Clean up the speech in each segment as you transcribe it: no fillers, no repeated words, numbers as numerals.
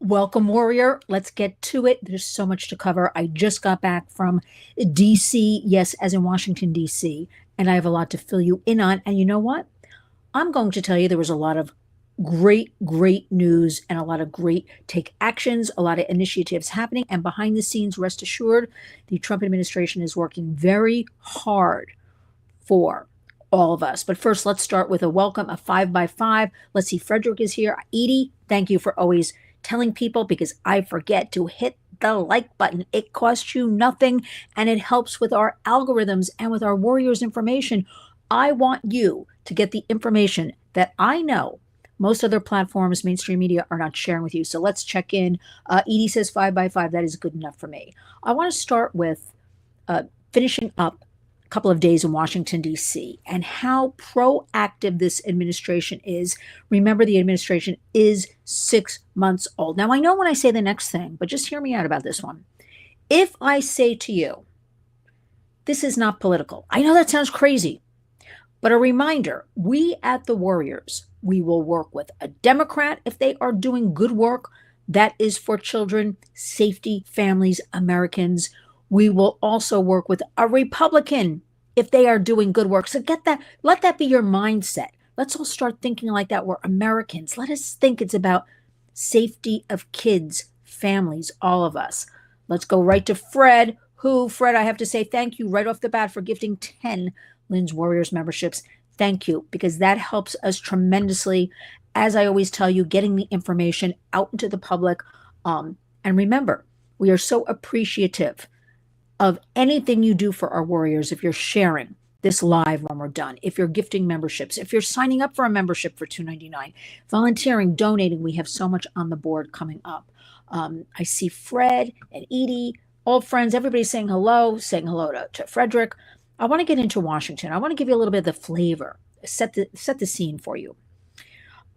Welcome, Warrior. Let's get to it. There's so much to cover. I just got back from DC, yes, as in Washington, DC, and I have a lot to fill you in on. And you know what? I'm going to tell you there was a lot of great news and a lot of great take actions, a lot of initiatives happening. And behind the scenes, rest assured, the Trump administration is working very hard for all of us. But first, let's start with a welcome, a 5 by 5. Let's see, Frederick is here. Edie, thank you for always telling people because I forget to hit the like button. It costs you nothing and it helps with our algorithms and with our Warriors information. I want you to get the information that I know most other platforms, mainstream media, are not sharing with you. So let's check in. Edie says 5 by 5. That is good enough for me. I want to start with finishing up couple of days in Washington, D.C., and how proactive this administration is. Remember, the administration is 6 months old. Now, I know when I say the next thing, but just hear me out about this one. If I say to you, this is not political, I know that sounds crazy, but a reminder, we at the Warriors, we will work with a Democrat if they are doing good work that is for children, safety, families, Americans. We will also work with a Republican if they are doing good work. So get that, let that be your mindset. Let's all start thinking like that. We're Americans. Let us think it's about safety of kids, families, all of us. Let's go right to Fred, Fred, I have to say thank you right off the bat for gifting 10 Lynn's Warriors memberships. Thank you, because that helps us tremendously. As I always tell you, getting the information out into the public. And remember, we are so appreciative of anything you do for our Warriors. If you're sharing this live when we're done, if you're gifting memberships, if you're signing up for a membership for $2.99, volunteering, donating, we have so much on the board coming up. I see Fred and Edie, old friends, everybody saying hello to Frederick. I want to get into Washington. I want to give you a little bit of the flavor, set the scene for you.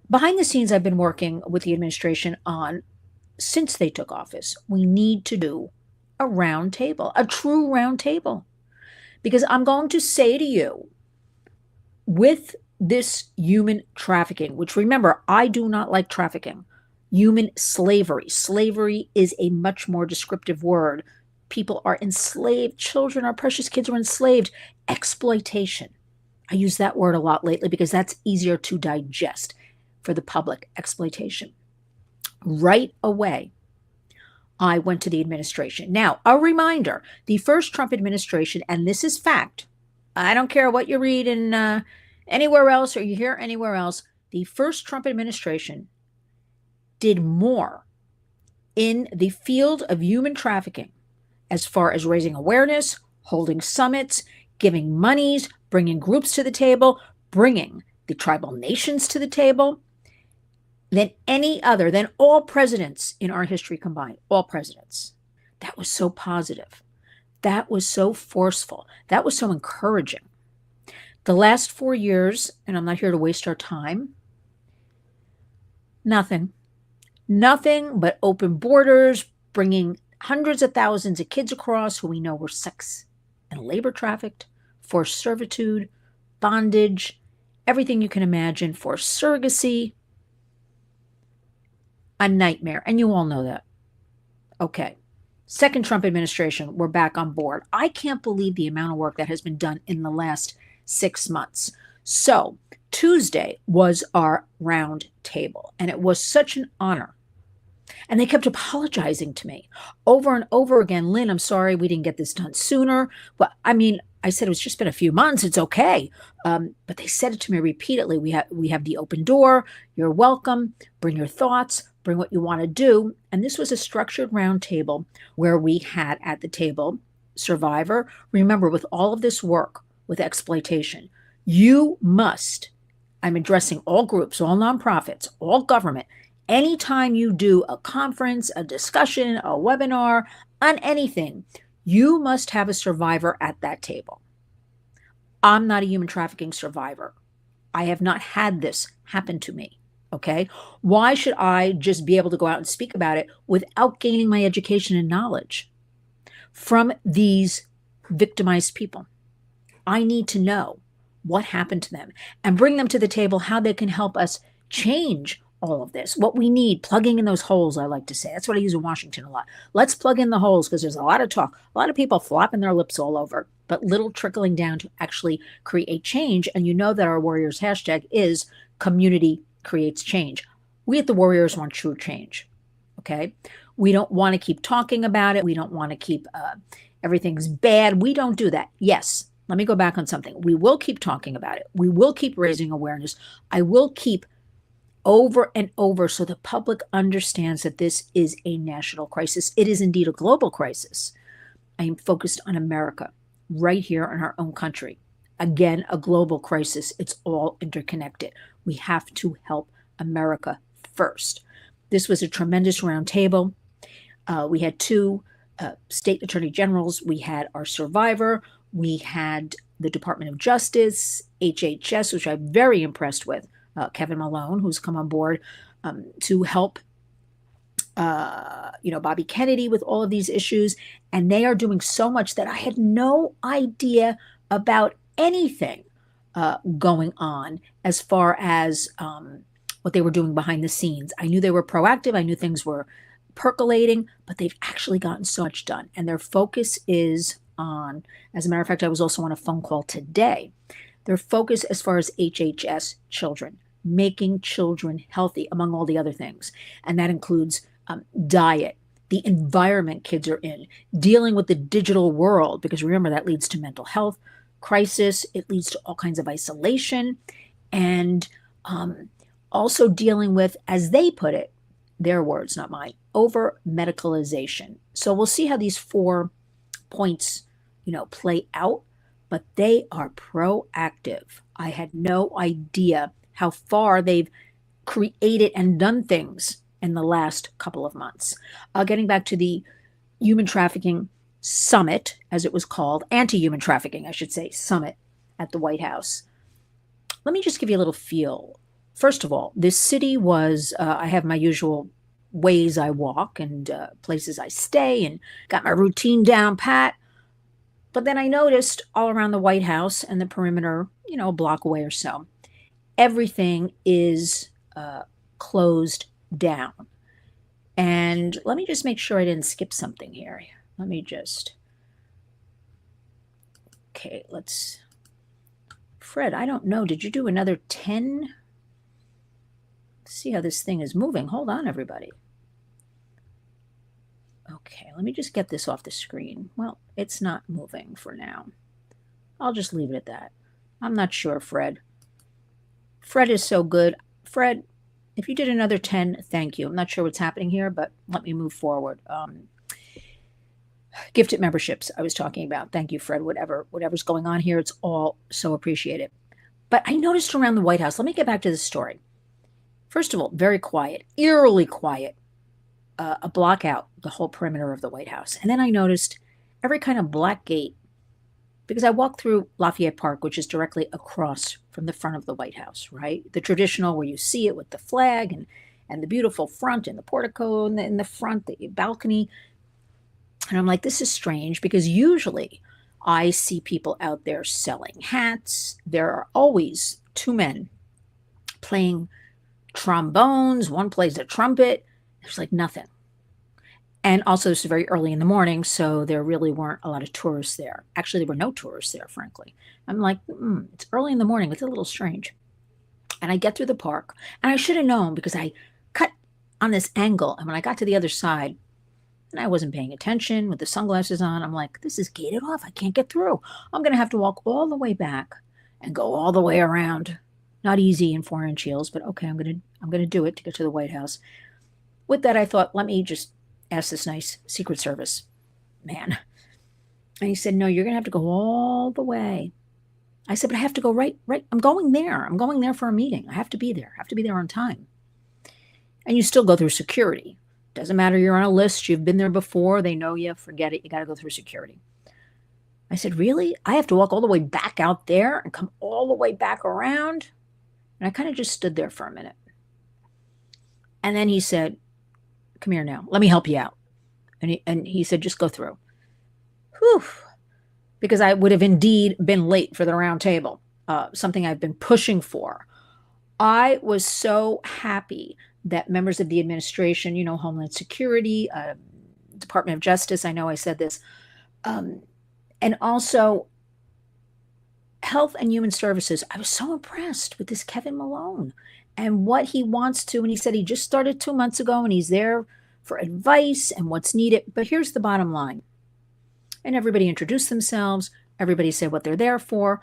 Behind the scenes, I've been working with the administration on, since they took office, we need to do a round table, a true round table. Because I'm going to say to you, with this human trafficking, which remember, I do not like trafficking, human slavery. Slavery is a much more descriptive word. People are enslaved. Children, our precious kids are enslaved. Exploitation. I use that word a lot lately because that's easier to digest for the public. Exploitation. Right away, I went to the administration. Now, a reminder, the first Trump administration, and this is fact, I don't care what you read in anywhere else or you hear anywhere else, the first Trump administration did more in the field of human trafficking as far as raising awareness, holding summits, giving monies, bringing groups to the table, bringing the tribal nations to the table, than all presidents in our history combined, all presidents. That was so positive. That was so forceful. That was so encouraging. The last 4 years, and I'm not here to waste our time, nothing but open borders, bringing hundreds of thousands of kids across who we know were sex and labor trafficked, forced servitude, bondage, everything you can imagine, forced surrogacy. A nightmare. And you all know that. Okay. Second Trump administration, we're back on board. I can't believe the amount of work that has been done in the last 6 months. So Tuesday was our round table, and it was such an honor. And they kept apologizing to me over and over again. Lynn, I'm sorry we didn't get this done sooner. Well, I mean, I said it's just been a few months. It's okay. But they said it to me repeatedly. We have the open door. You're welcome. Bring your thoughts. Bring what you want to do. And this was a structured round table where we had at the table survivor. Remember, with all of this work with exploitation, you must, I'm addressing all groups, all nonprofits, all government. Anytime you do a conference, a discussion, a webinar on anything, you must have a survivor at that table. I'm not a human trafficking survivor. I have not had this happen to me. Okay. Why should I just be able to go out and speak about it without gaining my education and knowledge from these victimized people? I need to know what happened to them and bring them to the table, how they can help us change all of this. What we need, plugging in those holes, I like to say. That's what I use in Washington a lot. Let's plug in the holes because there's a lot of talk, a lot of people flopping their lips all over, but little trickling down to actually create change. And you know that our Warriors hashtag is community creates change. We at the Warriors want true change. Okay. We don't want to keep talking about it. We don't want to keep everything's bad. We don't do that. Yes. Let me go back on something. We will keep talking about it. We will keep raising awareness. I will keep over and over so the public understands that this is a national crisis. It is indeed a global crisis. I am focused on America, right here in our own country. Again, a global crisis. It's all interconnected. We have to help America first. This was a tremendous roundtable. We had two state attorney generals. We had our survivor. We had the Department of Justice, HHS, which I'm very impressed with, Kevin Malone, who's come on board to help, Bobby Kennedy with all of these issues. And they are doing so much that I had no idea about anything going on as far as what they were doing behind the scenes. I knew they were proactive. I knew things were percolating, but they've actually gotten so much done. And their focus is on, as a matter of fact, I was also on a phone call today. Their focus as far as HHS children, making children healthy, among all the other things. And that includes diet, the environment kids are in, dealing with the digital world, because remember that leads to mental health crisis. It leads to all kinds of isolation, and also dealing with, as they put it, their words, not mine, over medicalization. So we'll see how these 4 points, play out, but they are proactive. I had no idea how far they've created and done things in the last couple of months. Getting back to the human trafficking summit, as it was called, anti-human trafficking, I should say, summit at the White House. Let me just give you a little feel. First of all, this city was, I have my usual ways I walk and places I stay and got my routine down pat. But then I noticed all around the White House and the perimeter, a block away or so, everything is closed down. And let me just make sure I didn't skip something here. Okay, Fred, I don't know. Did you do another 10? See how this thing is moving. Hold on, everybody. Okay, let me just get this off the screen. Well, it's not moving for now. I'll just leave it at that. I'm not sure, Fred. Fred is so good. Fred, if you did another 10, thank you. I'm not sure what's happening here, but let me move forward. Gifted memberships I was talking about. Thank you, Fred. Whatever's going on here, it's all so appreciated. But I noticed around the White House, let me get back to the story. First of all, very quiet, eerily quiet, a block out the whole perimeter of the White House. And then I noticed every kind of black gate, because I walked through Lafayette Park, which is directly across from the front of the White House, right? The traditional where you see it with the flag and the beautiful front and the portico in the front, the balcony. And I'm like, this is strange, because usually I see people out there selling hats. There are always 2 men playing trombones. One plays a trumpet. There's like nothing. And also, this is very early in the morning, so there really weren't a lot of tourists there. Actually, there were no tourists there, frankly. I'm like, it's early in the morning. It's a little strange. And I get through the park, and I should have known, because I cut on this angle. And when I got to the other side, and I wasn't paying attention with the sunglasses on, I'm like, this is gated off. I can't get through. I'm going to have to walk all the way back and go all the way around. Not easy in 4-inch heels, but okay, I'm going to do it to get to the White House. With that, I thought, let me just ask this nice Secret Service man. And he said, no, you're going to have to go all the way. I said, but I have to go right. I'm going there. I'm going there for a meeting. I have to be there. I have to be there on time. And you still go through security. Doesn't matter. You're on a list. You've been there before. They know you. Forget it. You got to go through security. I said, really? I have to walk all the way back out there and come all the way back around? And I kind of just stood there for a minute. And then he said, come here now. Let me help you out. And he said, just go through. Whew. Because I would have indeed been late for the round table, something I've been pushing for. I was so happy that members of the administration, Homeland Security, Department of Justice, I know I said this, um, and also Health and Human Services. I was so impressed with this Kevin Malone and what he wants to. And he said he just started 2 months ago and he's there for advice and what's needed. But here's the bottom line. And everybody introduced themselves. Everybody said what they're there for.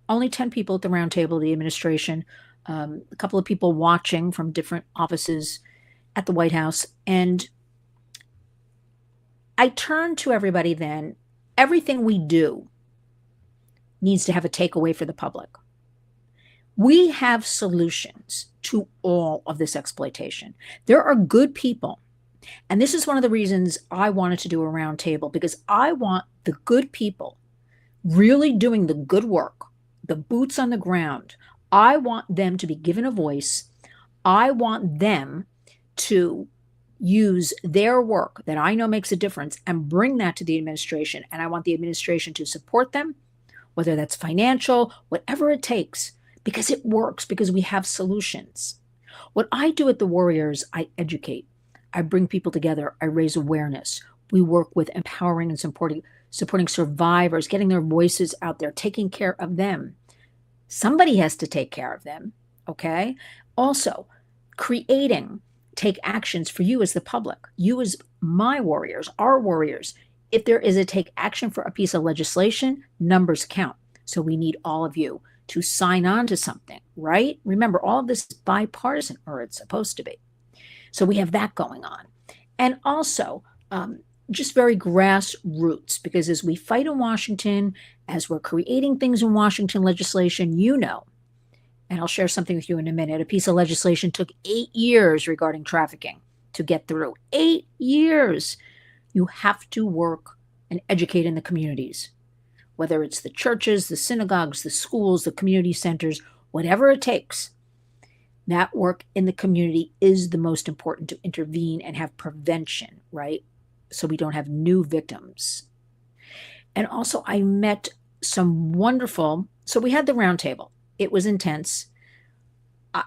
Only 10 people at the round table of the administration, a couple of people watching from different offices at the White House. And I turned to everybody then. Everything we do needs to have a takeaway for the public. We have solutions to all of this exploitation. There are good people. And this is one of the reasons I wanted to do a roundtable, because I want the good people really doing the good work, the boots on the ground. I want them to be given a voice. I want them to use their work that I know makes a difference and bring that to the administration. And I want the administration to support them, whether that's financial, whatever it takes, because it works, because we have solutions. What I do at the Warriors, I educate. I bring people together. I raise awareness. We work with empowering and supporting survivors, getting their voices out there, taking care of them. Somebody has to take care of them, okay? Also, creating take actions for you as the public, you as my warriors, our warriors. If there is a take action for a piece of legislation, numbers count. So we need all of you to sign on to something, right? Remember, all of this is bipartisan, or it's supposed to be. So we have that going on. And also, just very grassroots, because as we fight in Washington, as we're creating things in Washington legislation, and I'll share something with you in a minute, a piece of legislation took 8 years regarding trafficking to get through. 8 years. You have to work and educate in the communities, whether it's the churches, the synagogues, the schools, the community centers, whatever it takes. That work in the community is the most important, to intervene and have prevention, right? So we don't have new victims. And also I met some wonderful, so we had the roundtable. It was intense.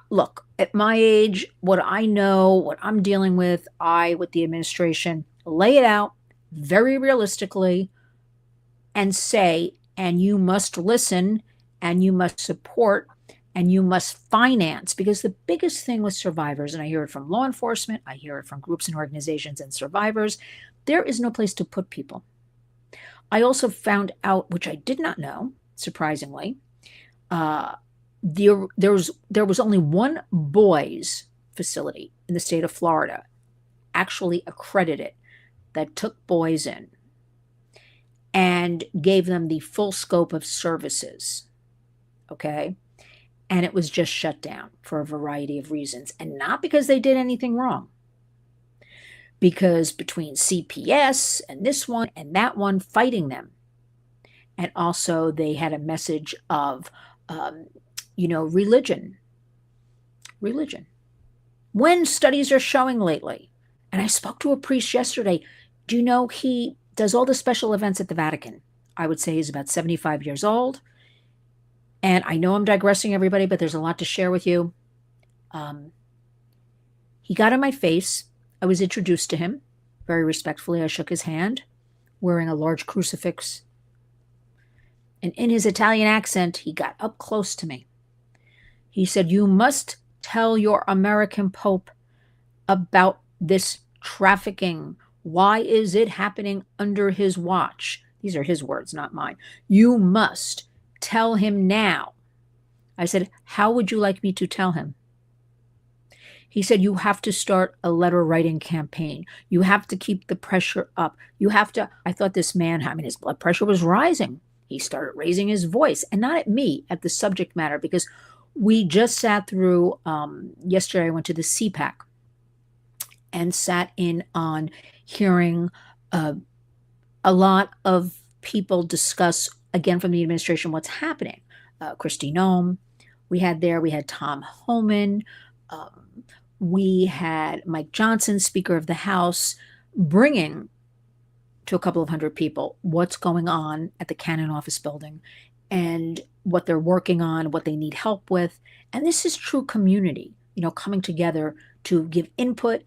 Look, at my age, what I know, what I'm dealing with, with the administration, lay it out very realistically and say, and you must listen, and you must support, and you must finance. Because the biggest thing with survivors, and I hear it from law enforcement, I hear it from groups and organizations and survivors, there is no place to put people. I also found out, which I did not know, surprisingly, there was only one boys facility in the state of Florida actually accredited that took boys in and gave them the full scope of services, okay? And it was just shut down for a variety of reasons, and not because they did anything wrong, because between CPS and this one and that one fighting them, and also they had a message of religion. When studies are showing lately, and I spoke to a priest yesterday, do you know he does all the special events at the Vatican? I would say he's about 75 years old. And I know I'm digressing, everybody, but there's a lot to share with you. He got in my face. I was introduced to him. Very respectfully, I shook his hand, wearing a large crucifix. And in his Italian accent, he got up close to me. He said, "You must tell your American Pope about this trafficking. Why is it happening under his watch?" These are his words, not mine. "You must tell him now." I said, "How would you like me to tell him?" He said, "You have to start a letter writing campaign. You have to keep the pressure up. You have to." I thought this man, his blood pressure was rising. He started raising his voice, and not at me, at the subject matter, because we just sat through, yesterday I went to the CPAC and sat in on hearing a lot of people discuss, again, from the administration, what's happening. Kristi Noem, we had Tom Homan, we had Mike Johnson, Speaker of the House, bringing to a couple of hundred people what's going on at the Cannon office building and what they're working on, what they need help with. And this is true community, coming together to give input,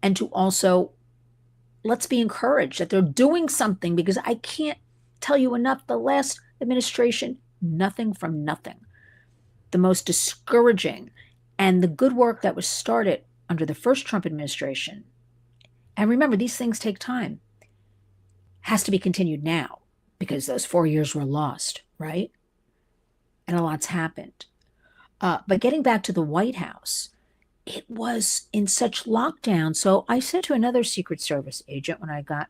and to also let's be encouraged that they're doing something, because I can't tell you enough. The last administration, nothing from nothing. The most discouraging, and the good work that was started under the first Trump administration. And remember, these things take time. Has to be continued now because those 4 years were lost, right? And a lot's happened. But getting back to the White House, it was in such lockdown. So I said to another Secret Service agent when I got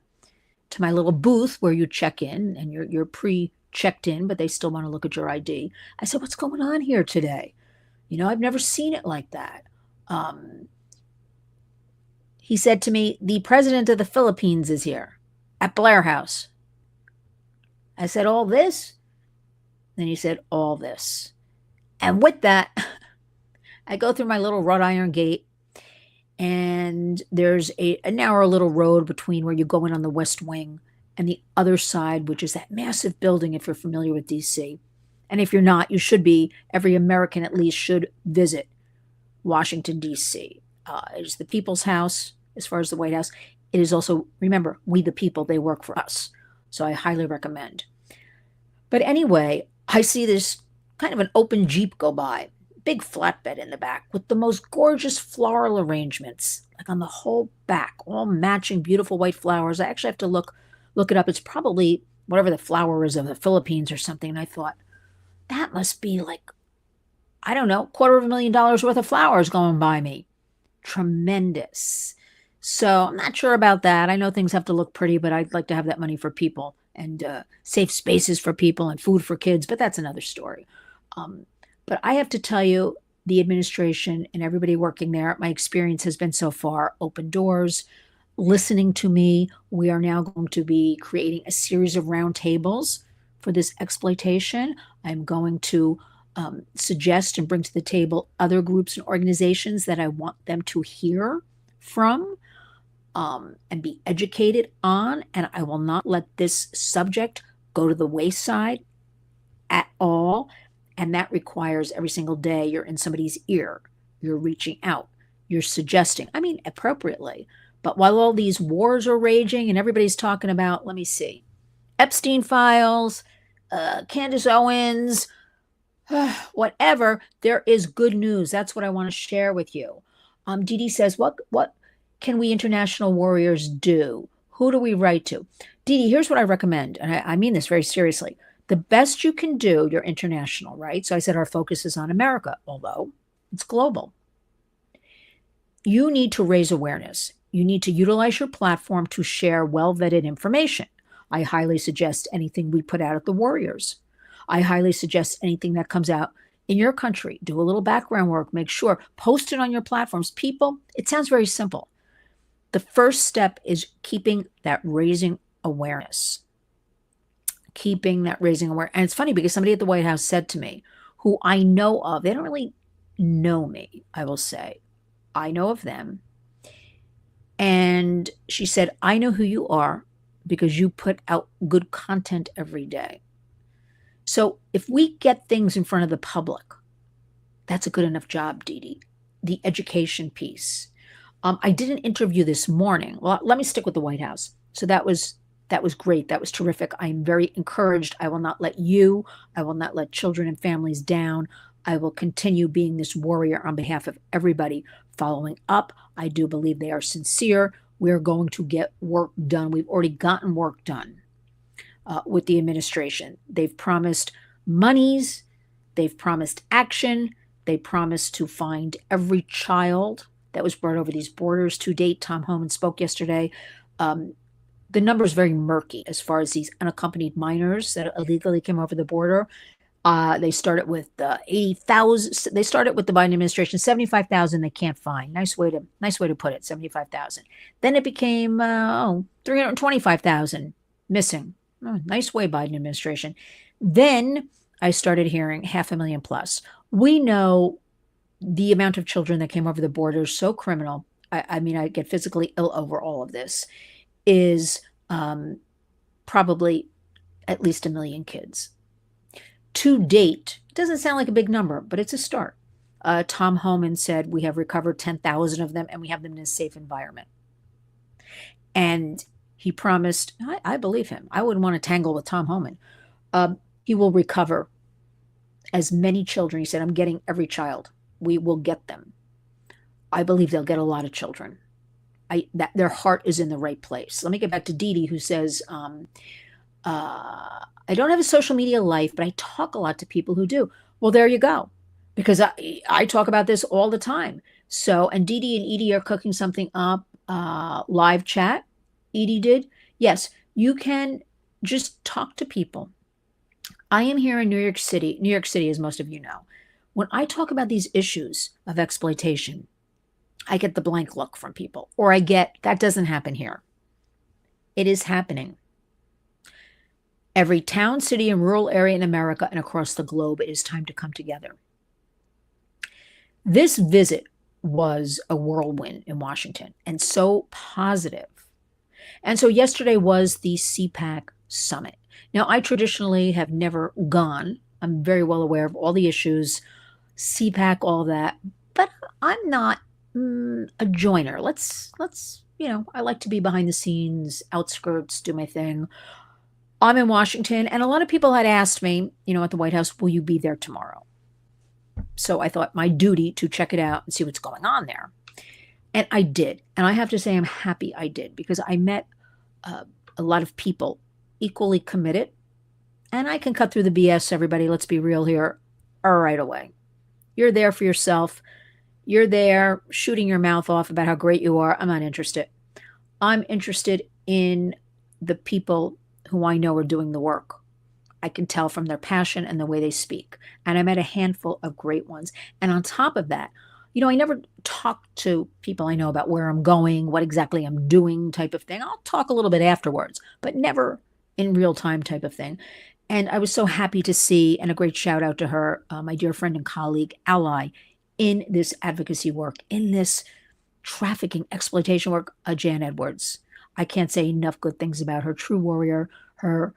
to my little booth where you check in and you're pre-checked in, but they still want to look at your ID. I said, what's going on here today? I've never seen it like that. He said to me, the president of the Philippines is here at Blair House. I said, all this? Then he said, all this. And with that, I go through my little wrought iron gate, and there's a narrow little road between where you go in on the West Wing and the other side, which is that massive building, if you're familiar with DC. And if you're not, you should be. Every American at least should visit Washington, D.C. It is the people's house as far as the White House. It is also, remember, we the people, they work for us. So I highly recommend. But anyway, I see this kind of an open Jeep go by, big flatbed in the back with the most gorgeous floral arrangements, like on the whole back, all matching beautiful white flowers. I actually have to look it up. It's probably whatever the flower is of the Philippines or something. And I thought, that must be like, I don't know, $250,000 worth of flowers going by me. Tremendous. So I'm not sure about that. I know things have to look pretty, but I'd like to have that money for people and safe spaces for people and food for kids. But that's another story. But I have to tell you, the administration and everybody working there, my experience has been so far open doors, listening to me. We are now going to be creating a series of roundtables for this exploitation. I'm going to suggest and bring to the table other groups and organizations that I want them to hear from and be educated on. And I will not let this subject go to the wayside at all. And that requires every single day you're in somebody's ear, you're reaching out, you're suggesting, I mean, appropriately. But while all these wars are raging and everybody's talking about, let me see, Epstein files, Candace Owens, whatever, there is good news. That's what I want to share with you. Dee Dee says, what can we international warriors do? Who do we write to? Dee Dee, here's what I recommend. And I mean this very seriously. The best you can do, you're international, right? So I said our focus is on America, although it's global. You need to raise awareness. You need to utilize your platform to share well-vetted information. I highly suggest anything we put out at the Warriors. I highly suggest anything that comes out in your country. Do a little background work. Make sure. Post it on your platforms. People, it sounds very simple. The first step is keeping that raising awareness. And it's funny because somebody at the White House said to me, who I know of, they don't really know me, I will say. I know of them. And she said, I know who you are because you put out good content every day. So if we get things in front of the public, that's a good enough job, Dee Dee. The education piece. I did an interview this morning. Well, let me stick with the White House. So that was great. That was terrific. I am very encouraged. I will not let children and families down. I will continue being this warrior on behalf of everybody. Following up, I do believe they are sincere. We're going to get work done. We've already gotten work done with the administration. They've promised monies. They've promised action. They promised to find every child that was brought over these borders. To date, Tom Homan spoke yesterday. The number is very murky as far as these unaccompanied minors that illegally came over the border. They started with 80,000. They started with the Biden administration, 75,000 they can't find. Nice way to put it, 75,000. Then it became 325,000 missing. Oh, nice way, Biden administration. Then I started hearing 500,000 plus. We know the amount of children that came over the border is so criminal. I mean, I get physically ill over all of this. Is probably at least 1 million kids. To date, it doesn't sound like a big number, but it's a start. Tom Homan said, we have recovered 10,000 of them and we have them in a safe environment. And he promised, I believe him. I wouldn't want to tangle with Tom Homan. He will recover as many children. He said, I'm getting every child. We will get them. I believe they'll get a lot of children. That their heart is in the right place. Let me get back to Dee Dee, who says, I don't have a social media life, but I talk a lot to people who do. Well, there you go. Because I talk about this all the time. So, and Dee Dee and Edie are cooking something up, live chat. Edie did. Yes, you can just talk to people. I am here in New York City, as most of you know. When I talk about these issues of exploitation, I get the blank look from people, or I get, that doesn't happen here. It is happening. Every town, city, and rural area in America and across the globe, it is time to come together. This visit was a whirlwind in Washington, and so positive. And so yesterday was the CPAC summit. Now, I traditionally have never gone. I'm very well aware of all the issues, CPAC, all that, but I'm not a joiner. Let's, I like to be behind the scenes, outskirts, do my thing. I'm in Washington, and a lot of people had asked me, at the White House, will you be there tomorrow? So I thought my duty to check it out and see what's going on there. And I did. And I have to say I'm happy I did, because I met a lot of people equally committed. And I can cut through the BS, everybody, let's be real here, right away. You're there for yourself. You're there shooting your mouth off about how great you are. I'm not interested. I'm interested in the people who I know are doing the work. I can tell from their passion and the way they speak. And I met a handful of great ones. And on top of that, I never talk to people I know about where I'm going, what exactly I'm doing type of thing. I'll talk a little bit afterwards, but never in real time type of thing. And I was so happy to see, and a great shout out to her, my dear friend and colleague, ally, in this advocacy work, in this trafficking exploitation work, Jan Edwards. I can't say enough good things about her. True warrior. Her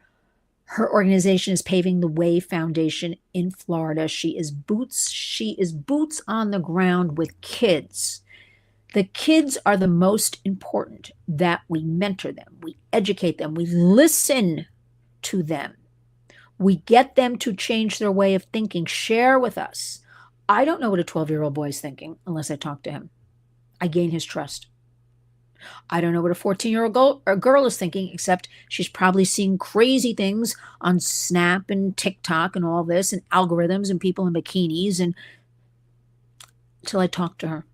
organization is Paving the Way Foundation in Florida. She is boots on the ground with kids. The kids are the most important, that we mentor them, we educate them, we listen to them. We get them to change their way of thinking, share with us. I don't know what a 12-year-old boy is thinking unless I talk to him. I gain his trust. I don't know what a 14-year-old girl is thinking, except she's probably seeing crazy things on Snap and TikTok and all this, and algorithms and people in bikinis, and until I talk to her.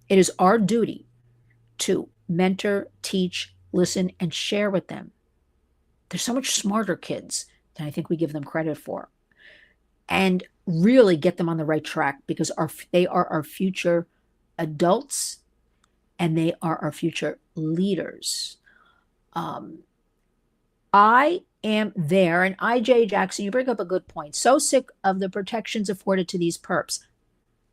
It is our duty to mentor, teach, listen, and share with them. They're so much smarter kids than I think we give them credit for. And really get them on the right track, because they are our future adults, and they are our future leaders. I am there, and IJ Jackson, you bring up a good point. So sick of the protections afforded to these perps.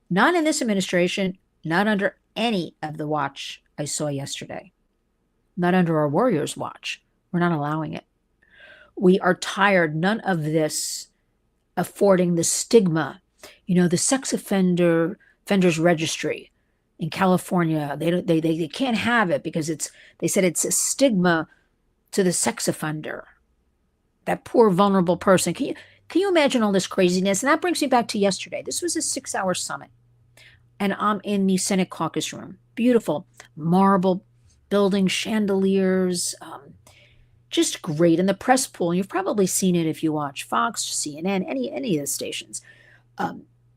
Not in this administration, not under any of the watch I saw yesterday. Not under our Warriors' watch. We're not allowing it. We are tired, none of this affording the stigma. The sex offenders registry in California, they can't have it because they said it's a stigma to the sex offender, that poor vulnerable person. Can you imagine all this craziness? And that brings me back to yesterday. This was a 6-hour summit, and I'm in the Senate caucus room. Beautiful marble building, chandeliers, just great. And the press pool, and you've probably seen it if you watch Fox, CNN, any of the stations.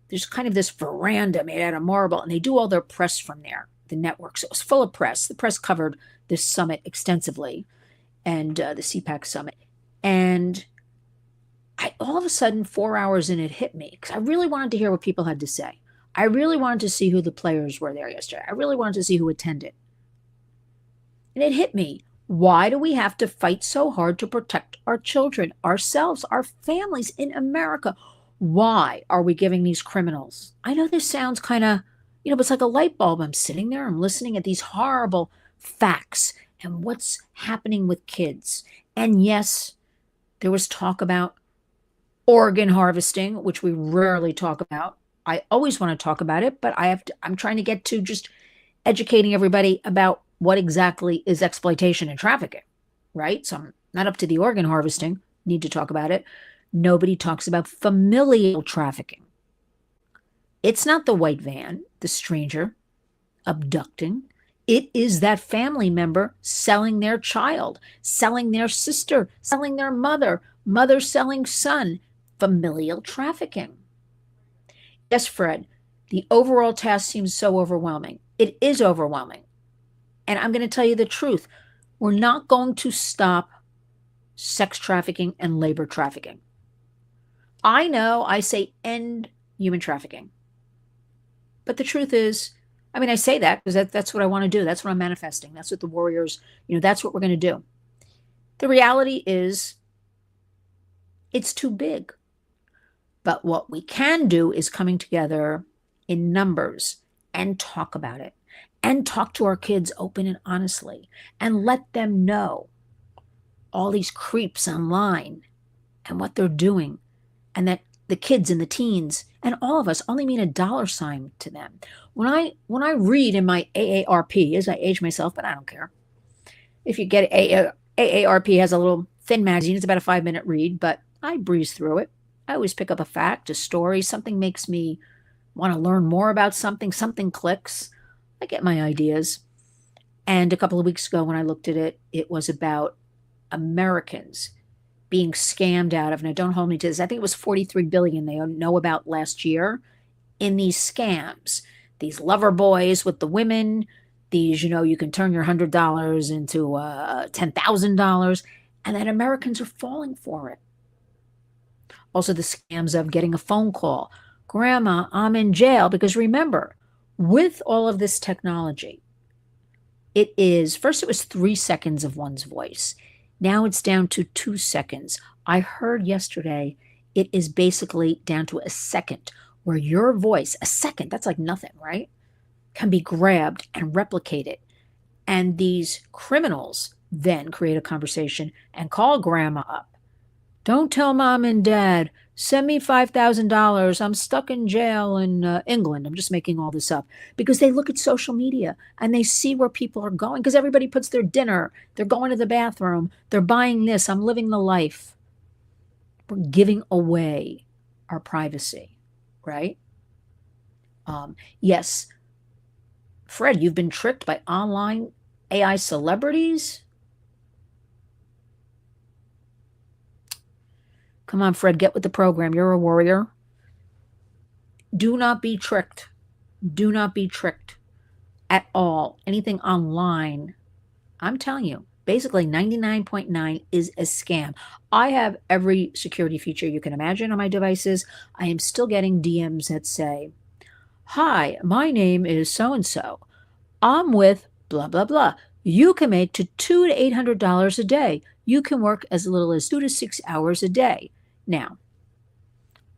There's kind of this veranda made out of marble, and they do all their press from there, the network. So it was full of press. The press covered this summit extensively, and the CPAC summit. And all of a sudden, 4 hours in, it hit me, because I really wanted to hear what people had to say. I really wanted to see who the players were there yesterday. I really wanted to see who attended. And it hit me. Why do we have to fight so hard to protect our children, ourselves, our families in America? Why are we giving these criminals? I know this sounds kind of, it's like a light bulb. I'm sitting there, I'm listening at these horrible facts and what's happening with kids. And yes, there was talk about organ harvesting, which we rarely talk about. I always want to talk about it, but I'm trying to get to just educating everybody about what exactly is exploitation and trafficking, right? So I'm not up to the organ harvesting, need to talk about it. Nobody talks about familial trafficking. It's not the white van, the stranger abducting. It is that family member selling their child, selling their sister, selling their mother, mother selling son, familial trafficking. Yes, Fred, the overall task seems so overwhelming. It is overwhelming. And I'm going to tell you the truth. We're not going to stop sex trafficking and labor trafficking. I know I say end human trafficking. But the truth is, I mean, I say that because that's what I want to do. That's what I'm manifesting. That's what the warriors, that's what we're going to do. The reality is, it's too big. But what we can do is coming together in numbers and talk about it and talk to our kids open and honestly and let them know all these creeps online and what they're doing, and that the kids and the teens and all of us only mean a dollar sign to them. When I read in my AARP, as I age myself, but I don't care. If you get AARP has a little thin magazine, it's about a 5-minute read, but I breeze through it. I always pick up a fact, a story, something makes me want to learn more about something clicks. I get my ideas. And a couple of weeks ago when I looked at it, it was about Americans being scammed out of, now don't hold me to this, I think it was 43 billion they know about last year in these scams. These lover boys with the women, these, you can turn your $100 into $10,000, and that Americans are falling for it. Also, the scams of getting a phone call. Grandma, I'm in jail. Because remember, with all of this technology, first it was 3 seconds of one's voice. Now it's down to 2 seconds. I heard yesterday it is basically down to a second where your voice, a second, that's like nothing, right? Can be grabbed and replicated. And these criminals then create a conversation and call grandma up. Don't tell mom and dad, send me $5,000. I'm stuck in jail in England. I'm just making all this up. Because they look at social media and they see where people are going. Because everybody puts their dinner. They're going to the bathroom. They're buying this. I'm living the life. We're giving away our privacy, right? Yes. Fred, you've been tricked by online AI celebrities? Come on, Fred, get with the program. You're a warrior. Do not be tricked. Do not be tricked at all. Anything online, I'm telling you, basically 99.9 is a scam. I have every security feature you can imagine on my devices. I am still getting DMs that say, hi, my name is so-and-so. I'm with blah, blah, blah. You can make to $200 to $800 a day. You can work as little as 2 to 6 hours a day. Now,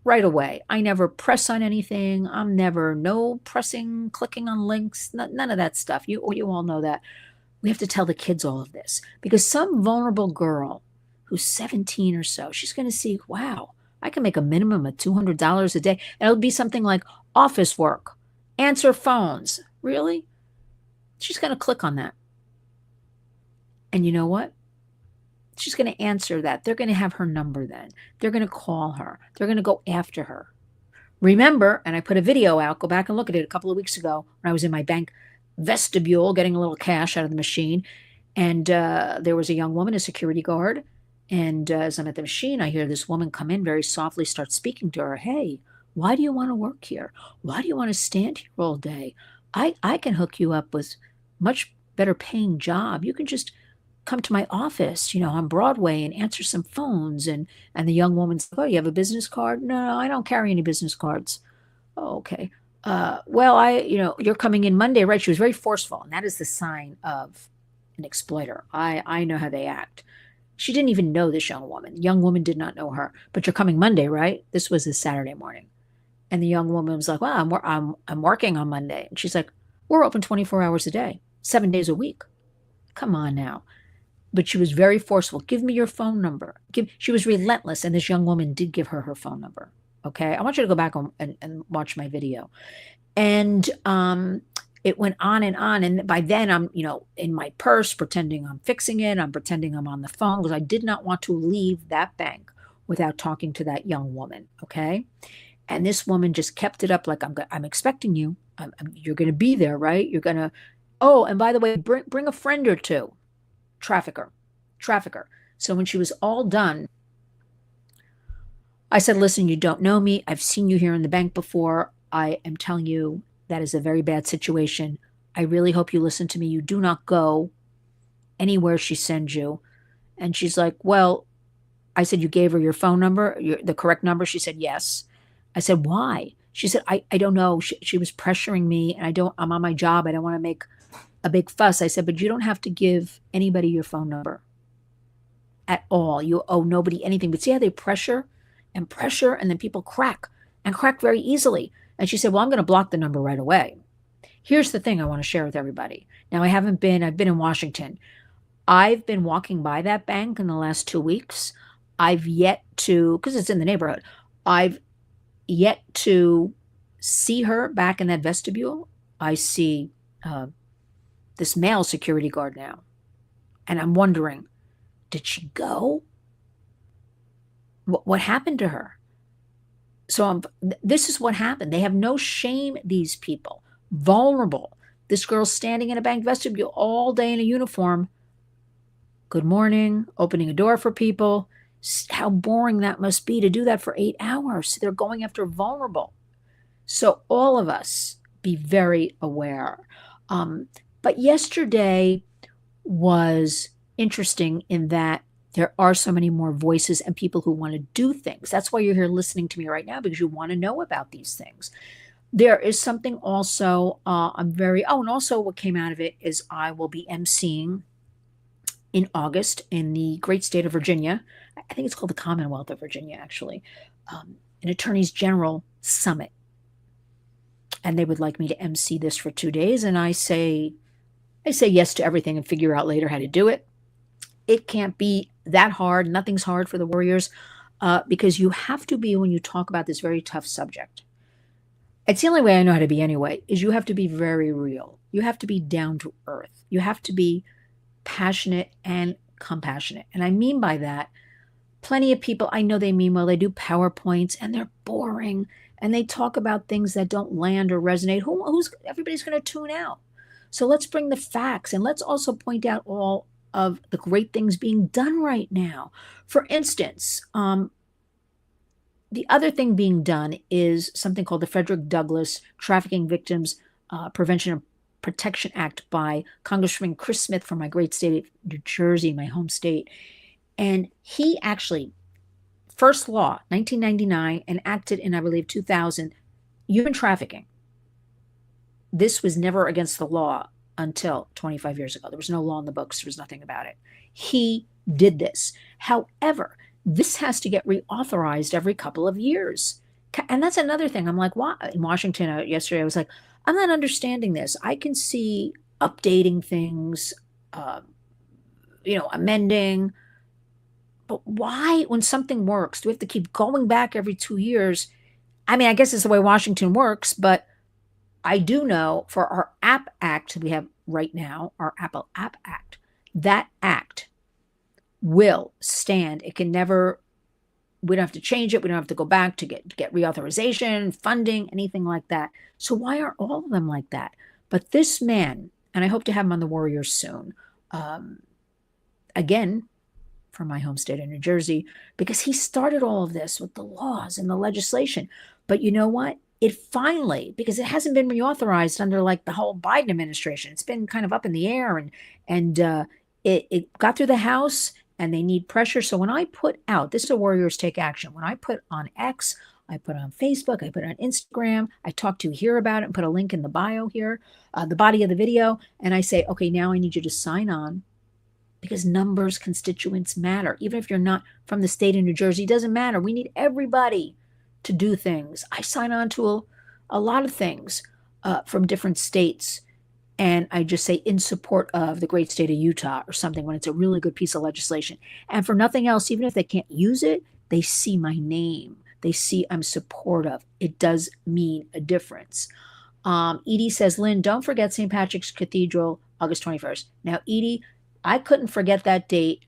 right away, I never press on anything. I'm never, no pressing, clicking on links, none of that stuff. You all know that. We have to tell the kids all of this because some vulnerable girl who's 17 or so, she's going to see, wow, I can make a minimum of $200 a day. And it'll be something like office work, answer phones. Really? She's going to click on that. And you know what? She's going to answer that. They're going to have her number then. They're going to call her. They're going to go after her. Remember, and I put a video out, go back and look at it a couple of weeks ago when I was in my bank vestibule getting a little cash out of the machine. And there was a young woman, a security guard. And as I'm at the machine, I hear this woman come in very softly, start speaking to her. Hey, why do you want to work here? Why do you want to stand here all day? I can hook you up with much better paying job. You can just come to my office, on Broadway and answer some phones. And the young woman's like, oh, you have a business card? No, I don't carry any business cards. Oh, okay. Well, you're coming in Monday, right? She was very forceful. And that is the sign of an exploiter. I know how they act. She didn't even know this young woman. The young woman did not know her. But you're coming Monday, right? This was a Saturday morning. And the young woman was like, well, I'm working on Monday. And she's like, we're open 24 hours a day, 7 days a week. Come on now. But she was very forceful. Give me your phone number. She was relentless. And this young woman did give her phone number. Okay. I want you to go back and watch my video. And it went on and on. And by then I'm, in my purse, pretending I'm fixing it. I'm pretending I'm on the phone because I did not want to leave that bank without talking to that young woman. Okay. And this woman just kept it up like, I'm expecting you. You're going to be there, right? You're going to, oh, and by the way, bring a friend or two. Trafficker, trafficker. So when she was all done, I said, listen, you don't know me. I've seen you here in the bank before. I am telling you that is a very bad situation. I really hope you listen to me. You do not go anywhere she sends you. And she's like, well, I said, you gave her your phone number, the correct number? She said, yes. I said, why? She said, I don't know. She was pressuring me and I'm on my job. I don't want to make a big fuss. I said, but you don't have to give anybody your phone number at all. You owe nobody anything. But see how they pressure and pressure, and then people crack and crack very easily. And she said, well, I'm going to block the number right away. Here's the thing I want to share with everybody. Now, I've been in Washington. I've been walking by that bank in the last 2 weeks. I've yet to, because it's in the neighborhood, I've yet to see her back in that vestibule. I see this male security guard now. And I'm wondering, did she go? What happened to her? So this is what happened. They have no shame, these people. Vulnerable. This girl's standing in a bank vestibule all day in a uniform. Good morning, opening a door for people. How boring that must be to do that for 8 hours. They're going after vulnerable. So all of us be very aware. But yesterday was interesting in that there are so many more voices and people who want to do things. That's why you're here listening to me right now, because you want to know about these things. There is something also, and also what came out of it is I will be emceeing in August in the great state of Virginia. I think it's called the Commonwealth of Virginia, actually, an Attorneys General Summit. And they would like me to MC this for 2 days. And I say yes to everything and figure out later how to do it. It can't be that hard. Nothing's hard for the warriors because you have to be, when you talk about this very tough subject, it's the only way I know how to be anyway, is you have to be very real. You have to be down to earth. You have to be passionate and compassionate. And I mean by that, plenty of people, I know they mean well, they do PowerPoints and they're boring and they talk about things that don't land or resonate. Everybody's going to tune out. So let's bring the facts, and let's also point out all of the great things being done right now. For instance, the other thing being done is something called the Frederick Douglass Trafficking Victims Prevention and Protection Act by Congressman Chris Smith from my great state of New Jersey, my home state. And he actually, first law, 1999, enacted in, I believe, 2000, human trafficking. This was never against the law until 25 years ago. There was no law in the books. There was nothing about it. He did this. However, this has to get reauthorized every couple of years. And that's another thing. I'm like, why? In Washington yesterday, I was like, I'm not understanding this. I can see updating things, amending. But why, when something works, do we have to keep going back every 2 years? I mean, I guess it's the way Washington works, but I do know for our App Act we have right now, our Apple App Act, that act will stand. It can never, we don't have to change it. We don't have to go back to get reauthorization, funding, anything like that. So why are all of them like that? But this man, and I hope to have him on the Warriors soon, again, from my home state of New Jersey, because he started all of this with the laws and the legislation. But you know what? It finally, because it hasn't been reauthorized under like the whole Biden administration, it's been kind of up in the air, and it got through the House, and they need pressure. So when I put out, this is a Warriors Take Action. When I put on X, I put on Facebook, I put on Instagram, I talk to you here about it and put a link in the bio here, the body of the video, and I say, okay, now I need you to sign on, because numbers, constituents matter. Even if you're not from the state of New Jersey, it doesn't matter. We need everybody to do things. I sign on to a lot of things from different states, and I just say in support of the great state of Utah or something when it's a really good piece of legislation. And for nothing else, even if they can't use it, they see my name. They see I'm supportive. It does mean a difference. Edie says, Lynn, don't forget St. Patrick's Cathedral, August 21st. Now, Edie, I couldn't forget that date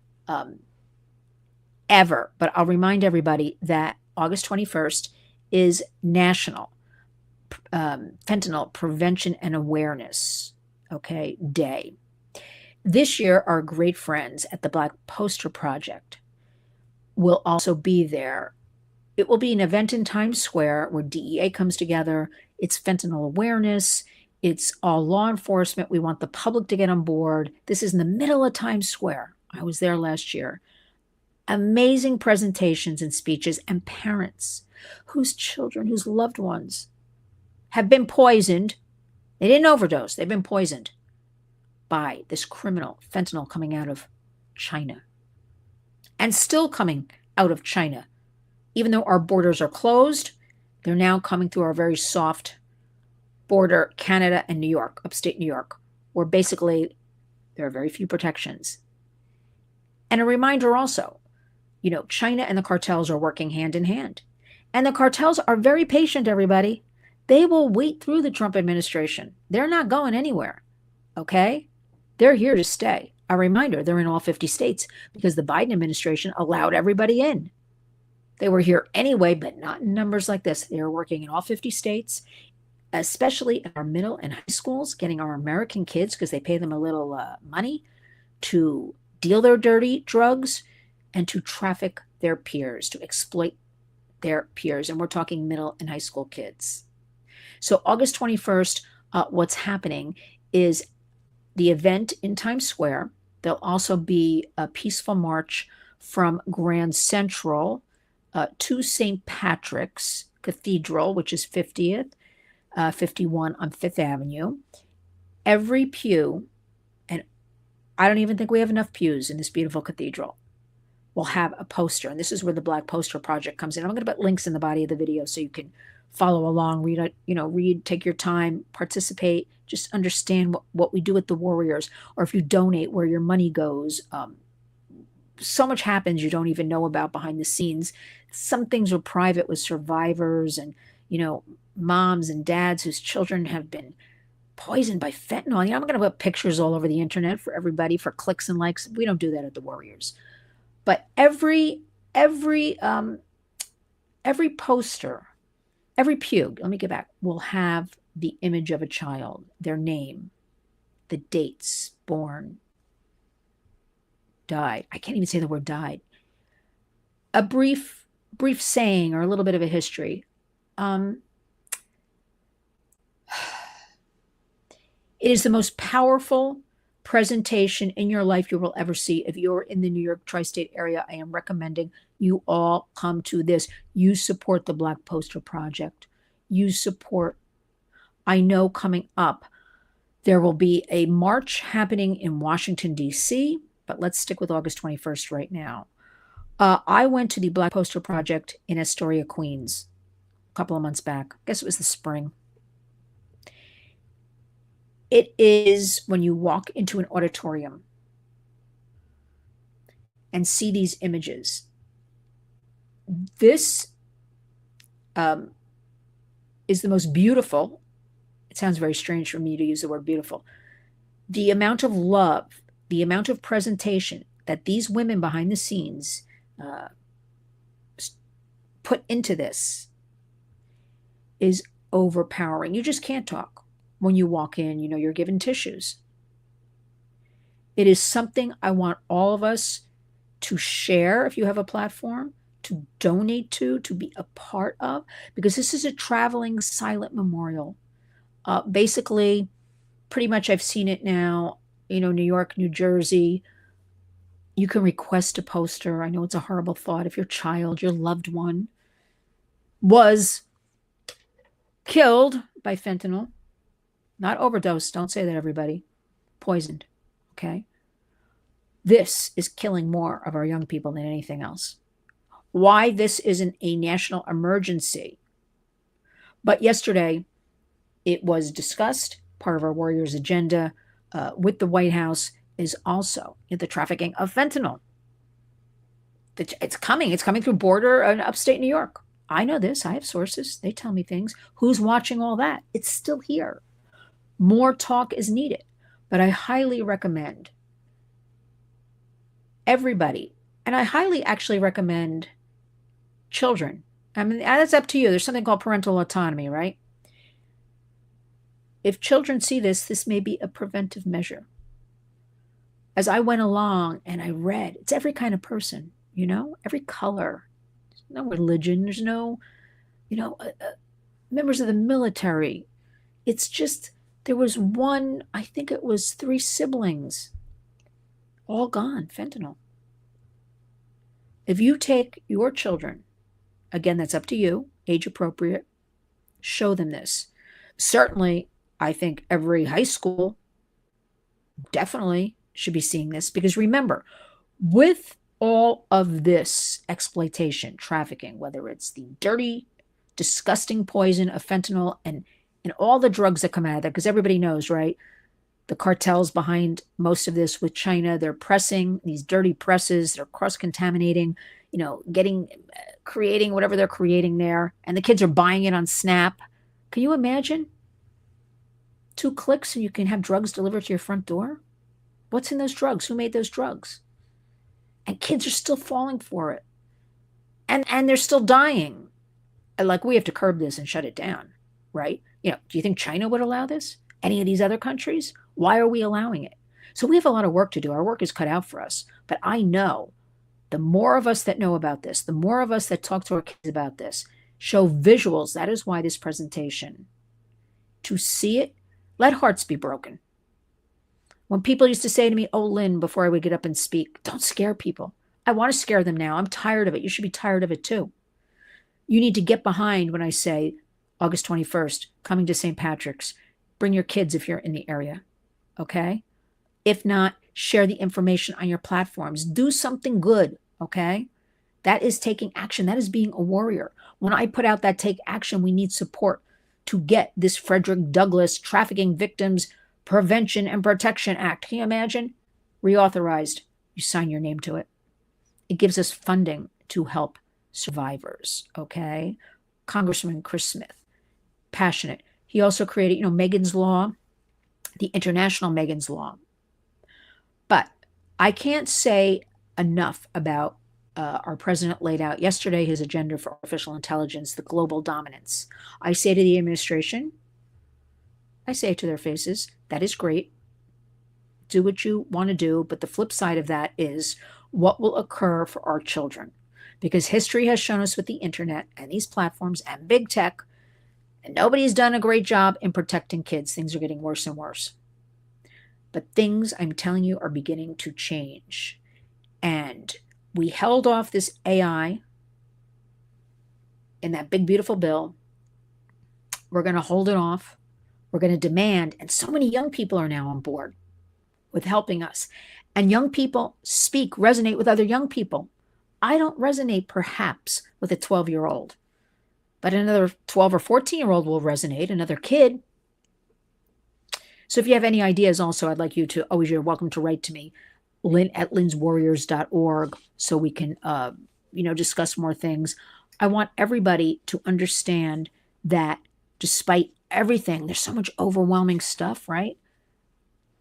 ever, but I'll remind everybody that August 21st is National Fentanyl Prevention and Awareness, Day. This year, our great friends at the Black Poster Project will also be there. It will be an event in Times Square where DEA comes together. It's fentanyl awareness. It's all law enforcement. We want the public to get on board. This is in the middle of Times Square. I was there last year. Amazing presentations and speeches, and parents whose children, whose loved ones have been poisoned. They didn't overdose. They've been poisoned by this criminal fentanyl coming out of China and still coming out of China. Even though our borders are closed, they're now coming through our very soft border, Canada and New York, upstate New York, where basically there are very few protections. And a reminder also, China and the cartels are working hand in hand. And the cartels are very patient, everybody. They will wait through the Trump administration. They're not going anywhere, okay? They're here to stay. A reminder, they're in all 50 states because the Biden administration allowed everybody in. They were here anyway, but not in numbers like this. They are working in all 50 states, especially in our middle and high schools, getting our American kids, because they pay them a little money, to deal their dirty drugs and to traffic their peers, to exploit their peers. And we're talking middle and high school kids. So August 21st, what's happening is the event in Times Square. There'll also be a peaceful march from Grand Central to St. Patrick's Cathedral, which is 50th, 51 on Fifth Avenue. Every pew, and I don't even think we have enough pews in this beautiful cathedral, will have a poster. And this is where the Black Poster Project comes in. I'm going to put links in the body of the video so you can follow along, read, take your time, participate, just understand what we do with the Warriors, or if you donate, where your money goes. So much happens you don't even know about behind the scenes. Some things are private with survivors and, moms and dads whose children have been poisoned by fentanyl. I'm going to put pictures all over the internet for everybody for clicks and likes. We don't do that at the Warriors. But every poster, every pew, let me get back, will have the image of a child, their name, the dates, born, died. I can't even say the word died. A brief saying or a little bit of a history. It is the most powerful presentation in your life you will ever see. If you're in the New York tri-state area, I am recommending you all come to this. You support the Black Poster Project. You support, I know coming up, there will be a march happening in Washington, D.C., but let's stick with August 21st right now. I went to the Black Poster Project in Astoria, Queens, a couple of months back. I guess it was the spring. It is when you walk into an auditorium and see these images. This is the most beautiful. It sounds very strange for me to use the word beautiful. The amount of love, the amount of presentation that these women behind the scenes put into this is overpowering. You just can't talk. When you walk in, you're given tissues. It is something I want all of us to share if you have a platform, to donate to be a part of, because this is a traveling silent memorial. Basically, pretty much I've seen it now, New York, New Jersey. You can request a poster. I know it's a horrible thought if your child, your loved one, was killed by fentanyl. Not overdose. Don't say that, everybody. Poisoned. Okay? This is killing more of our young people than anything else. Why this isn't a national emergency. But yesterday, it was discussed. Part of our Warriors agenda with the White House is also the trafficking of fentanyl. It's coming. It's coming through border in upstate New York. I know this. I have sources. They tell me things. Who's watching all that? It's still here. More talk is needed. But I highly recommend everybody, and I highly actually recommend children. I mean, that's up to you. There's something called parental autonomy, right? If children see this, this may be a preventive measure. As I went along and I read, it's every kind of person, every color. There's no religion. There's no, members of the military. It's just, there was one, I think it was 3 siblings, all gone, fentanyl. If you take your children, again, that's up to you, age appropriate, show them this. Certainly, I think every high school definitely should be seeing this, because remember, with all of this exploitation, trafficking, whether it's the dirty, disgusting poison of fentanyl and all the drugs that come out of there, because everybody knows, right? The cartels behind most of this with China, they're pressing these dirty presses, they're cross-contaminating, creating whatever they're creating there, and the kids are buying it on Snap. Can you imagine? 2 clicks and you can have drugs delivered to your front door? What's in those drugs? Who made those drugs? And kids are still falling for it. And they're still dying. Like, we have to curb this and shut it down, right? Do you think China would allow this? Any of these other countries? Why are we allowing it? So we have a lot of work to do. Our work is cut out for us. But I know the more of us that know about this, the more of us that talk to our kids about this, show visuals. That is why this presentation, to see it, let hearts be broken. When people used to say to me, "Oh, Lynn," before I would get up and speak, "don't scare people." I want to scare them now. I'm tired of it. You should be tired of it too. You need to get behind when I say August 21st, coming to St. Patrick's. Bring your kids if you're in the area, okay? If not, share the information on your platforms. Do something good, okay? That is taking action. That is being a warrior. When I put out that take action, we need support to get this Frederick Douglass Trafficking Victims Prevention and Protection Act. Can you imagine? Reauthorized. You sign your name to it. It gives us funding to help survivors, okay? Congressman Chris Smith, passionate. He also created, Megan's Law, the international Megan's Law. But I can't say enough about our president laid out yesterday his agenda for artificial intelligence, the global dominance. I say to the administration, I say to their faces, that is great. Do what you want to do. But the flip side of that is what will occur for our children. Because history has shown us with the internet and these platforms and big tech, and nobody's done a great job in protecting kids. Things are getting worse and worse. But things, I'm telling you, are beginning to change. And we held off this AI in that big, beautiful bill. We're going to hold it off. We're going to demand, and so many young people are now on board with helping us. And young people resonate with other young people. I don't resonate perhaps with a 12-year-old, but another 12 or 14-year-old will resonate, another kid. So if you have any ideas also, I'd like you to, always, you're welcome to write to me, lynn@lynswarriors.org, so we can, discuss more things. I want everybody to understand that despite everything, there's so much overwhelming stuff, right?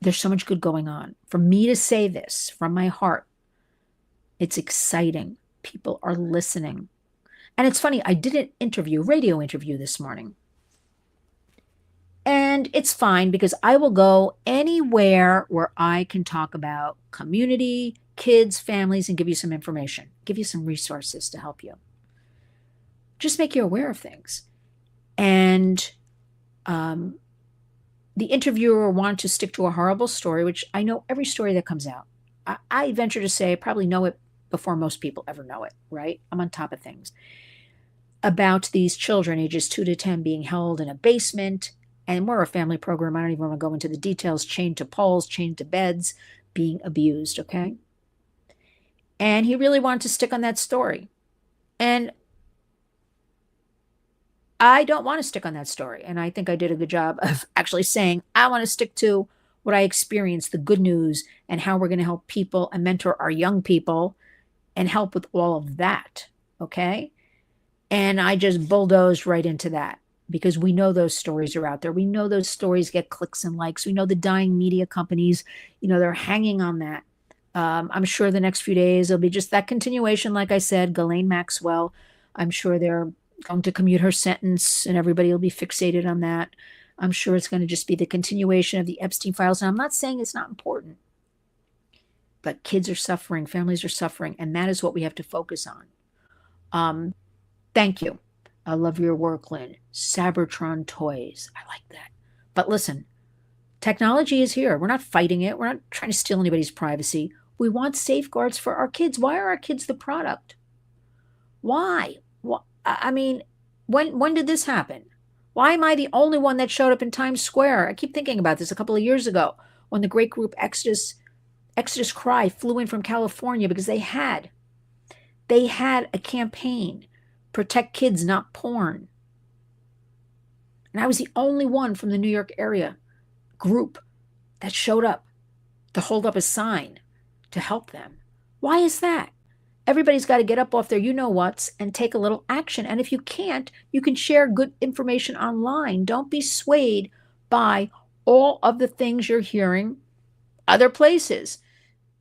There's so much good going on. For me to say this from my heart, it's exciting. People are listening. And it's funny, I did an radio interview this morning. And it's fine because I will go anywhere where I can talk about community, kids, families, and give you some information, give you some resources to help you. Just make you aware of things. And the interviewer wanted to stick to a horrible story, which I know every story that comes out. I venture to say I probably know it before most people ever know it, right? I'm on top of things. About these children, ages 2 to 10, being held in a basement. And we're a family program. I don't even want to go into the details. Chained to poles, chained to beds, being abused, okay? And he really wanted to stick on that story. And I don't want to stick on that story. And I think I did a good job of actually saying, I want to stick to what I experienced, the good news, and how we're going to help people and mentor our young people and help with all of that, okay? And I just bulldozed right into that because we know those stories are out there. We know those stories get clicks and likes. We know the dying media companies, they're hanging on that. I'm sure the next few days it'll be just that continuation. Like I said, Ghislaine Maxwell, I'm sure they're going to commute her sentence and everybody will be fixated on that. I'm sure it's going to just be the continuation of the Epstein files. And I'm not saying it's not important, but kids are suffering, families are suffering, and that is what we have to focus on. Thank you. I love your work, Lynn. Cybertron toys. I like that. But listen, technology is here. We're not fighting it. We're not trying to steal anybody's privacy. We want safeguards for our kids. Why are our kids the product? Why? I mean, when did this happen? Why am I the only one that showed up in Times Square? I keep thinking about this a couple of years ago when the great group Exodus Cry flew in from California because they had a campaign, protect kids, not porn. And I was the only one from the New York area group that showed up to hold up a sign to help them. Why is that? Everybody's got to get up off their you-know-whats and take a little action. And if you can't, you can share good information online. Don't be swayed by all of the things you're hearing other places.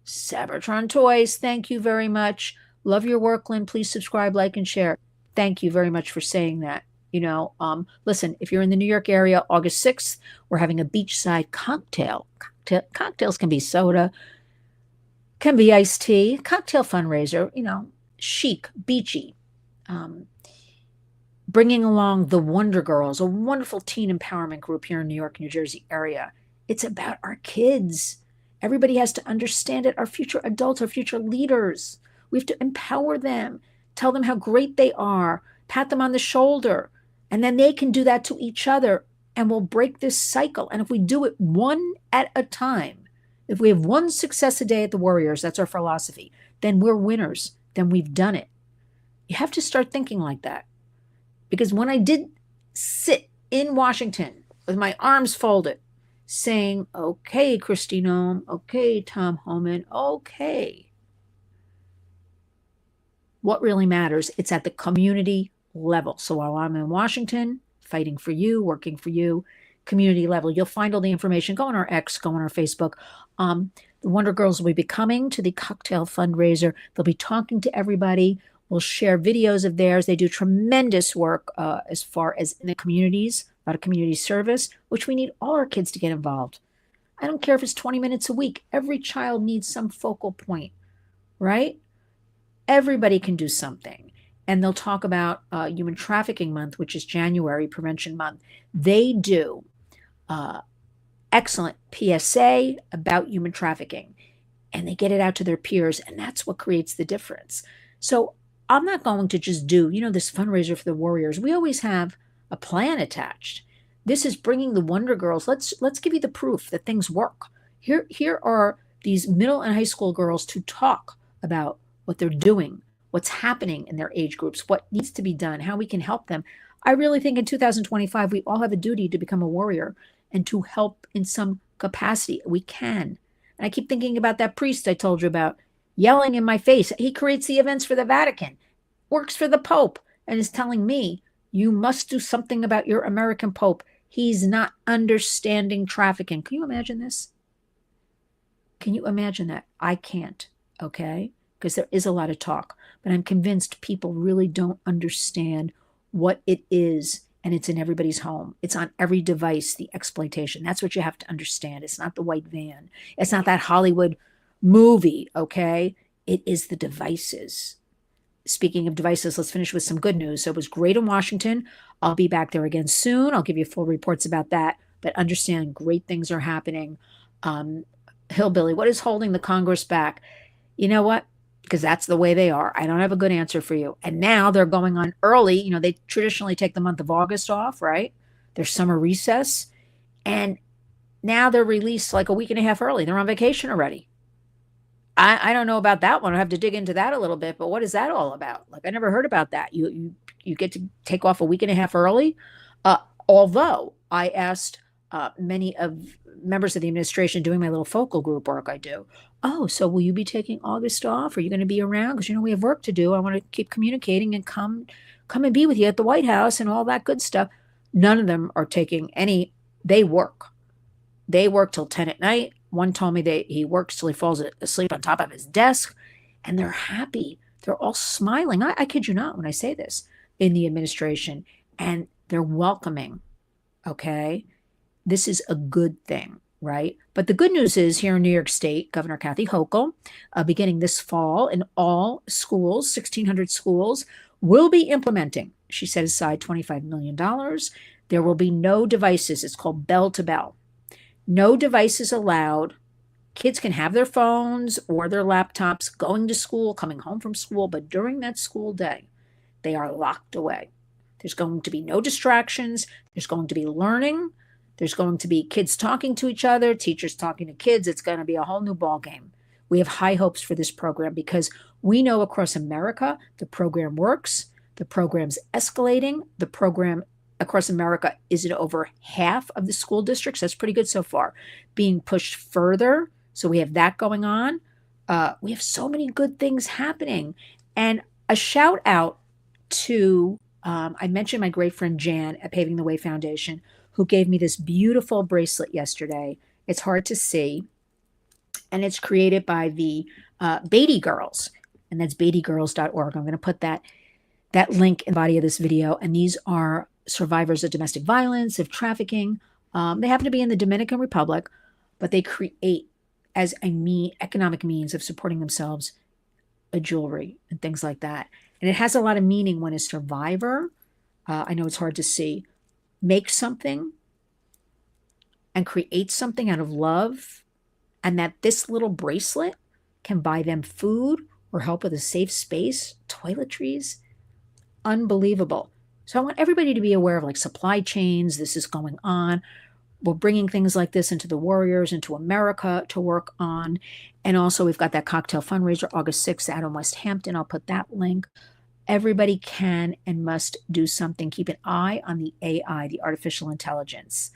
Cybertron Toys, thank you very much. Love your work, Lynn. Please subscribe, like, and share. Thank you very much for saying that. Listen, if you're in the New York area, August 6th, we're having a beachside cocktail. Cocktails can be soda, can be iced tea, cocktail fundraiser, chic, beachy. Bringing along the Wonder Girls, a wonderful teen empowerment group here in New York, New Jersey area. It's about our kids. Everybody has to understand it. Our future adults, our future leaders. We have to empower them, tell them how great they are, pat them on the shoulder, and then they can do that to each other, and we'll break this cycle. And if we do it one at a time, if we have one success a day at the Warriors, that's our philosophy, then we're winners. Then we've done it. You have to start thinking like that. Because when I did sit in Washington with my arms folded, saying, okay, Kristi Noem, okay, Tom Homan, okay. What really matters, it's at the community level. So while I'm in Washington, fighting for you, working for you, community level, you'll find all the information. Go on our X, go on our Facebook. The Wonder Girls will be coming to the cocktail fundraiser. They'll be talking to everybody. We'll share videos of theirs. They do tremendous work as far as in the communities, a lot of community service, which we need all our kids to get involved. I don't care if it's 20 minutes a week. Every child needs some focal point, right? Everybody can do something. And they'll talk about Human Trafficking Month, which is January, Prevention Month. They do excellent PSA about human trafficking, and they get it out to their peers, and that's what creates the difference. So I'm not going to just do, this fundraiser for the Warriors. We always have a plan attached. This is bringing the Wonder Girls. Let's give you the proof that things work. Here are these middle and high school girls to talk about what they're doing, what's happening in their age groups, what needs to be done, how we can help them. I really think in 2025, we all have a duty to become a warrior and to help in some capacity. We can. And I keep thinking about that priest I told you about, yelling in my face. He creates the events for the Vatican, works for the Pope, and is telling me, you must do something about your American Pope. He's not understanding trafficking. Can you imagine this? Can you imagine that? I can't, okay? Because there is a lot of talk, but I'm convinced people really don't understand what it is, and it's in everybody's home. It's on every device, the exploitation. That's what you have to understand. It's not the white van. It's not that Hollywood movie, okay? It is the devices. Speaking of devices, let's finish with some good news. So it was great in Washington. I'll be back there again soon. I'll give you full reports about that, but understand great things are happening. Hillbilly, what is holding the Congress back? You know what? Because that's the way they are. I don't have a good answer for you. And now they're going on early. They traditionally take the month of August off, right? Their summer recess. And now they're released like a week and a half early. They're on vacation already. I don't know about that one. I have to dig into that a little bit, but what is that all about? Like, I never heard about that. You get to take off a week and a half early. Although I asked many of members of the administration doing my little focal group work I do, oh, so will you be taking August off? Are you going to be around? Because, we have work to do. I want to keep communicating and come come and be with you at the White House and all that good stuff. None of them are taking any, they work. They work till 10 at night. One told me he works till he falls asleep on top of his desk, and they're happy. They're all smiling. I kid you not when I say this, in the administration, and they're welcoming. Okay. This is a good thing, right? But the good news is here in New York State, Governor Kathy Hochul, beginning this fall in all schools, 1,600 schools, will be implementing. She set aside $25 million. There will be no devices. It's called bell to bell. No devices allowed. Kids can have their phones or their laptops going to school, coming home from school, but during that school day, they are locked away. There's going to be no distractions. There's going to be learning. There's going to be kids talking to each other, teachers talking to kids. It's going to be a whole new ballgame. We have high hopes for this program because we know across America the program works. The program's escalating. The program across America is in over half of the school districts. That's pretty good so far. Being pushed further. So we have that going on. We have so many good things happening. And a shout out to, I mentioned my great friend Jan at Paving the Way Foundation, who gave me this beautiful bracelet yesterday. It's hard to see. And it's created by the Beatty Girls. And that's beattygirls.org. I'm going to put that link in the body of this video. And these are survivors of domestic violence, of trafficking. They happen to be in the Dominican Republic, but they create as economic means of supporting themselves a jewelry and things like that. And it has a lot of meaning when a survivor, I know it's hard to see, makes something and creates something out of love, and that this little bracelet can buy them food or help with a safe space, toiletries. Unbelievable. So I want everybody to be aware of like supply chains. This is going on. We're bringing things like this into the Warriors, into America to work on. And also we've got that cocktail fundraiser August 6th out in West Hampton. I'll put that link. Everybody can and must do something. Keep an eye on the AI, the artificial intelligence.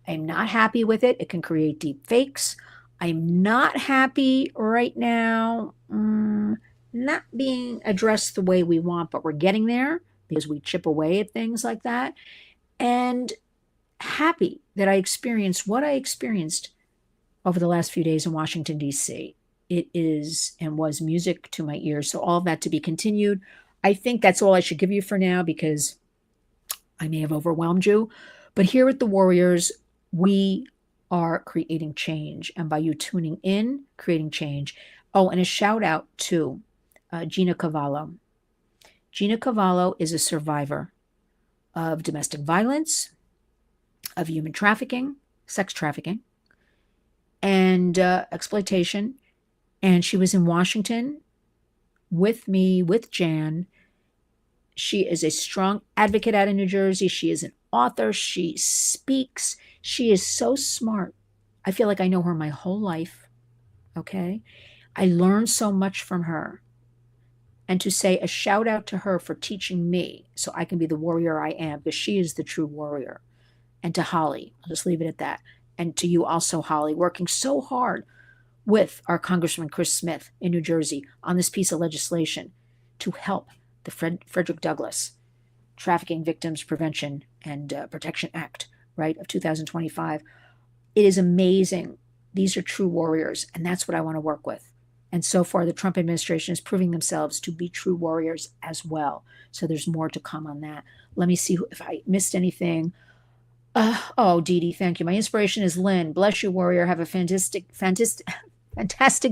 I'm not happy with it. It can create deep fakes. I'm not happy right now. Not being addressed the way we want, but we're getting there because we chip away at things like that. And happy that I experienced what I experienced over the last few days in Washington, D.C. It is and was music to my ears. So all of that to be continued. I think that's all I should give you for now because I may have overwhelmed you. But here at the Warriors, we are creating change. And by you tuning in, creating change. Oh, and a shout out to Gina Cavallo. Gina Cavallo is a survivor of domestic violence, of human trafficking, sex trafficking, and exploitation. And she was in Washington with me, with Jan. She is a strong advocate out of New Jersey. She is an author. She speaks. She is so smart. I feel like I know her my whole life. Okay. I learned so much from her. And to say a shout out to her for teaching me so I can be the warrior I am, because she is the true warrior. And to Holly, I'll just leave it at that. And to you also, Holly, working so hard with our Congressman Chris Smith in New Jersey on this piece of legislation to help the Frederick Douglass Trafficking Victims Prevention and Protection Act, right, of 2025. It is amazing. These are true warriors, and that's what I want to work with. And so far, the Trump administration is proving themselves to be true warriors as well. So there's more to come on that. Let me see if I missed anything. Oh, Dee Dee, thank you. My inspiration is Lynn. Bless you, warrior. Have a fantastic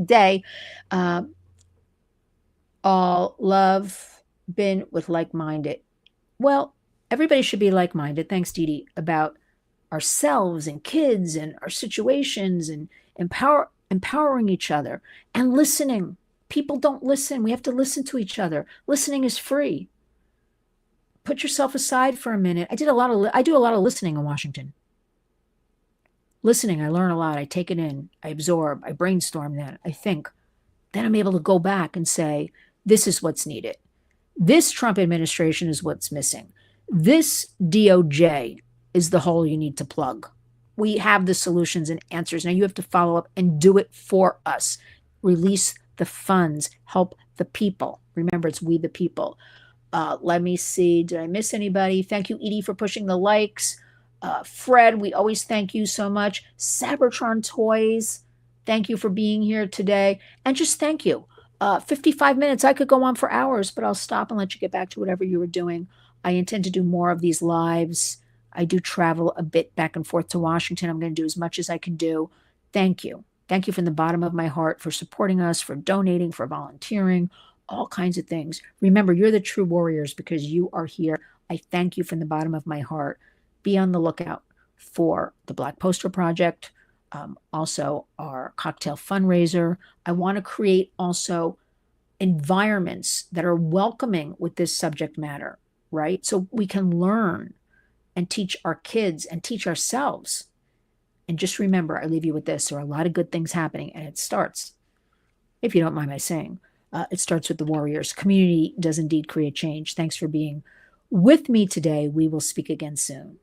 day. All love, been with like-minded. Well, everybody should be like-minded. Thanks, Dee Dee, about ourselves and kids and our situations and empowering each other and listening. People don't listen. We have to listen to each other. Listening is free. Put yourself aside for a minute. I do a lot of listening in Washington. Listening, I learn a lot. I take it in. I absorb. I brainstorm that. I think. Then I'm able to go back and say, this is what's needed. This Trump administration is what's missing. This DOJ is the hole you need to plug. We have the solutions and answers. Now you have to follow up and do it for us. Release the funds. Help the people. Remember, it's we the people. Let me see. Did I miss anybody? Thank you, Edie, for pushing the likes. Fred, we always thank you so much. Sabertron Toys, thank you for being here today. And just thank you. 55 minutes. I could go on for hours, but I'll stop and let you get back to whatever you were doing. I intend to do more of these lives. I do travel a bit back and forth to Washington. I'm going to do as much as I can do. Thank you. Thank you from the bottom of my heart for supporting us, for donating, for volunteering, all kinds of things. Remember, you're the true warriors because you are here. I thank you from the bottom of my heart. Be on the lookout for the Black Poster Project, also our cocktail fundraiser. I want to create also environments that are welcoming with this subject matter, right? So we can learn and teach our kids and teach ourselves. And just remember, I leave you with this. There are a lot of good things happening, and it starts, if you don't mind my saying, it starts with the warriors. Community does indeed create change. Thanks for being with me today. We will speak again soon.